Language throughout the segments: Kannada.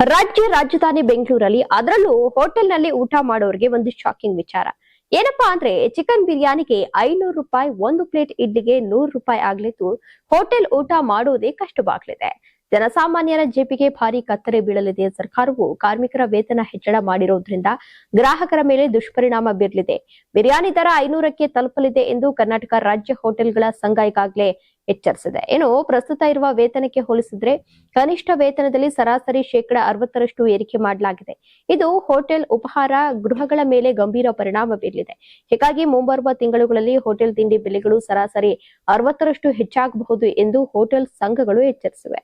ರಾಜ್ಯ ರಾಜಧಾನಿ ಬೆಂಗಳೂರಲ್ಲಿ ಅದರಲ್ಲೂ ಹೋಟೆಲ್ನಲ್ಲಿ ಊಟ ಮಾಡೋರಿಗೆ ಒಂದು ಶಾಕಿಂಗ್ ವಿಚಾರ. ಏನಪ್ಪಾ ಅಂದ್ರೆ ಚಿಕನ್ ಬಿರಿಯಾನಿಗೆ 500 ರೂಪಾಯಿ, ಒಂದು ಪ್ಲೇಟ್ ಇಡ್ಲಿಗೆ 100 ರೂಪಾಯಿ ಆಗ್ಲಿದ್ದು ಹೋಟೆಲ್ ಊಟ ಮಾಡೋದೇ ಕಷ್ಟವಾಗ್ಲಿದೆ. ಜನಸಾಮಾನ್ಯರ ಜೇಬಿಗೆ ಭಾರಿ ಕತ್ತರೆ ಬೀಳಲಿದೆ. ಸರ್ಕಾರವು ಕಾರ್ಮಿಕರ ವೇತನ ಹೆಚ್ಚಳ ಮಾಡಿರೋದ್ರಿಂದ ಗ್ರಾಹಕರ ಮೇಲೆ ದುಷ್ಪರಿಣಾಮ ಬೀರಲಿದೆ. ಬಿರಿಯಾನಿ ದರ 500ಕ್ಕೆ ತಲುಪಲಿದೆ ಎಂದು ಕರ್ನಾಟಕ ರಾಜ್ಯ ಹೋಟೆಲ್ಗಳ ಸಂಘ ಈಗಾಗಲೇ ಎಚ್ಚರಿಸಿದೆ. ಪ್ರಸ್ತುತ ಇರುವ ವೇತನಕ್ಕೆ ಹೋಲಿಸಿದ್ರೆ ಕನಿಷ್ಠ ವೇತನದಲ್ಲಿ ಸರಾಸರಿ 60% ಏರಿಕೆ ಮಾಡಲಾಗಿದೆ. ಇದು ಹೋಟೆಲ್ ಉಪಹಾರ ಗೃಹಗಳ ಮೇಲೆ ಗಂಭೀರ ಪರಿಣಾಮ ಬೀರಲಿದೆ. ಹೀಗಾಗಿ ಮುಂಬರುವ ತಿಂಗಳುಗಳಲ್ಲಿ ಹೋಟೆಲ್ ತಿಂಡಿ ಬೆಲೆಗಳು ಸರಾಸರಿ 60% ಹೆಚ್ಚಾಗಬಹುದು ಎಂದು ಹೋಟೆಲ್ ಸಂಘಗಳು ಎಚ್ಚರಿಸಿವೆ.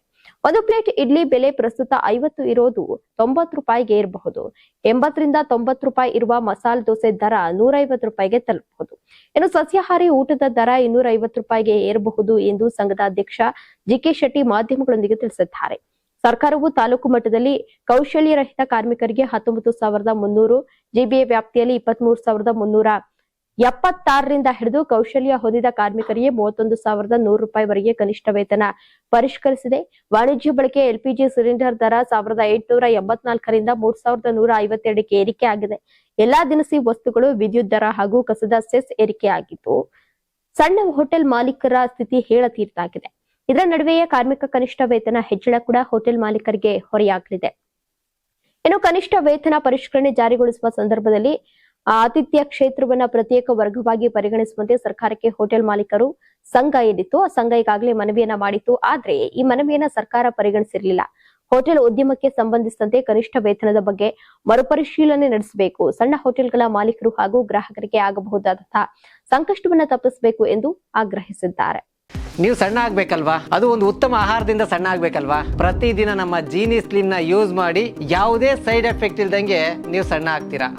ಒಂದು ಪ್ಲೇಟ್ ಇಡ್ಲಿ ಬೆಲೆ ಪ್ರಸ್ತುತ 50 ಇರೋದು 90 ರೂಪಾಯಿಗೆ ಏರಬಹುದು. 80ರಿಂದ 90 ರೂಪಾಯಿ ಇರುವ ಮಸಾಲೆ ದೋಸೆ ದರ 150 ರೂಪಾಯಿಗೆ ತಲುಪಬಹುದು. ಇನ್ನು ಸಸ್ಯಾಹಾರಿ ಊಟದ ದರ 250 ರೂಪಾಯಿಗೆ ಏರಬಹುದು ಎಂದು ಸಂಘದ ಅಧ್ಯಕ್ಷ ಜಿಕೆ ಶೆಟ್ಟಿ ಮಾಧ್ಯಮಗಳೊಂದಿಗೆ ತಿಳಿಸಿದ್ದಾರೆ. ಸರ್ಕಾರವು ತಾಲೂಕು ಮಟ್ಟದಲ್ಲಿ ಕೌಶಲ್ಯರಹಿತ ಕಾರ್ಮಿಕರಿಗೆ 19,300, ಜಿಬಿಎ ವ್ಯಾಪ್ತಿಯಲ್ಲಿ 23,376ರಿಂದ ಹಿಡಿದು ಕೌಶಲ್ಯ ಹೊಂದಿದ ಕಾರ್ಮಿಕರಿಗೆ 31,100 ರೂಪಾಯಿವರೆಗೆ ಕನಿಷ್ಠ ವೇತನ ಪರಿಷ್ಕರಿಸಿದೆ. ವಾಣಿಜ್ಯ ಬಳಕೆ ಎಲ್ಪಿಜಿ ಸಿಲಿಂಡರ್ ದರ 1,884ರಿಂದ 3,152ಕ್ಕೆ ಏರಿಕೆ ಆಗಿದೆ. ಎಲ್ಲಾ ದಿನಸಿ ವಸ್ತುಗಳು, ವಿದ್ಯುತ್ ದರ ಹಾಗೂ ಕಸದ ಸೆಸ್ ಏರಿಕೆಯಾಗಿದ್ದು ಸಣ್ಣ ಹೋಟೆಲ್ ಮಾಲೀಕರ ಸ್ಥಿತಿ ಹೇಳತೀರ್ದಾಗಿದೆ. ಇದರ ನಡುವೆಯೇ ಕಾರ್ಮಿಕ ಕನಿಷ್ಠ ವೇತನ ಹೆಚ್ಚಳ ಕೂಡ ಹೋಟೆಲ್ ಮಾಲೀಕರಿಗೆ ಹೊರೆಯಾಗಲಿದೆ. ಇನ್ನು ಕನಿಷ್ಠ ವೇತನ ಪರಿಷ್ಕರಣೆ ಜಾರಿಗೊಳಿಸುವ ಸಂದರ್ಭದಲ್ಲಿ ಆತಿಥ್ಯ ಕ್ಷೇತ್ರವನ್ನ ಪ್ರತ್ಯೇಕ ವರ್ಗವಾಗಿ ಪರಿಗಣಿಸುವಂತೆ ಸರ್ಕಾರಕ್ಕೆ ಹೋಟೆಲ್ ಮಾಲೀಕರು ಸಂಘ ಏನಿತ್ತು ಆ ಸಂಘ ಈಗಾಗಲೇ ಮನವಿಯನ್ನ ಮಾಡಿತ್ತು. ಆದ್ರೆ ಈ ಮನವಿಯನ್ನ ಸರ್ಕಾರ ಪರಿಗಣಿಸಿರಲಿಲ್ಲ. ಹೋಟೆಲ್ ಉದ್ಯಮಕ್ಕೆ ಸಂಬಂಧಿಸಿದಂತೆ ಕನಿಷ್ಠ ವೇತನದ ಬಗ್ಗೆ ಮರುಪರಿಶೀಲನೆ ನಡೆಸಬೇಕು. ಸಣ್ಣ ಹೋಟೆಲ್ಗಳ ಮಾಲೀಕರು ಹಾಗೂ ಗ್ರಾಹಕರಿಗೆ ಆಗಬಹುದಾದಂತಹ ಸಂಕಷ್ಟವನ್ನ ತಪ್ಪಿಸಬೇಕು ಎಂದು ಆಗ್ರಹಿಸಿದ್ದಾರೆ. ನೀವು ಸಣ್ಣ ಆಗ್ಬೇಕಲ್ವಾ? ಅದು ಒಂದು ಉತ್ತಮ ಆಹಾರದಿಂದ ಸಣ್ಣ ಆಗ್ಬೇಕಲ್ವಾ? ಪ್ರತಿದಿನ ನಮ್ಮ ಜೀನಿ ಸ್ಲಿಮ್ ನ ಯೂಸ್ ಮಾಡಿ ಯಾವುದೇ ಸೈಡ್ ಎಫೆಕ್ಟ್ ಇಲ್ದಂಗೆ ನೀವು ಸಣ್ಣ ಆಗ್ತೀರಾ.